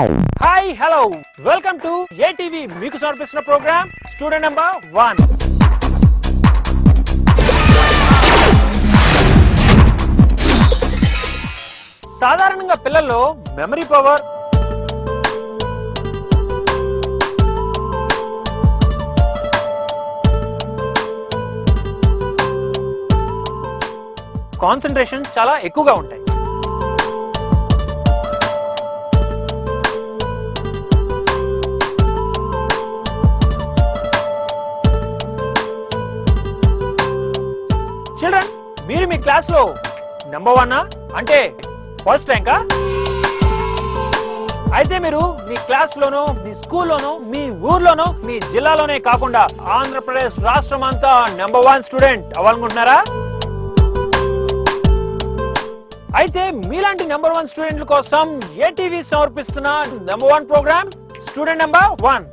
Hi hello welcome to ATV మీకు సమర్పిస్తున్న programme student number 1. సాధారణంగా పిల్లల్లో మెమరీ పవర్, కాన్సంట్రేషన్ చాలా ఎక్కువగా ఉంటాయి. చిల్డ్రన్, మీరు మీ క్లాస్ లో నంబర్ 1 అంటే ఫస్ట్ ర్యాంకా? అయితే మీరు మీ క్లాస్ లోనో, మీ స్కూల్లోనో, మీ ఊర్లోనో, మీ జిల్లాలోనే కాకుండా ఆంధ్రప్రదేశ్ రాష్ట్రం అంతా నంబర్ 1 స్టూడెంట్ అవ్వాలనుకుంటున్నారా? అయితే మీలాంటి నంబర్ 1 స్టూడెంట్ల కోసం ఏటీవీ సమర్పిస్తున్న నంబర్ 1 ప్రోగ్రామ్ స్టూడెంట్ నంబర్ 1.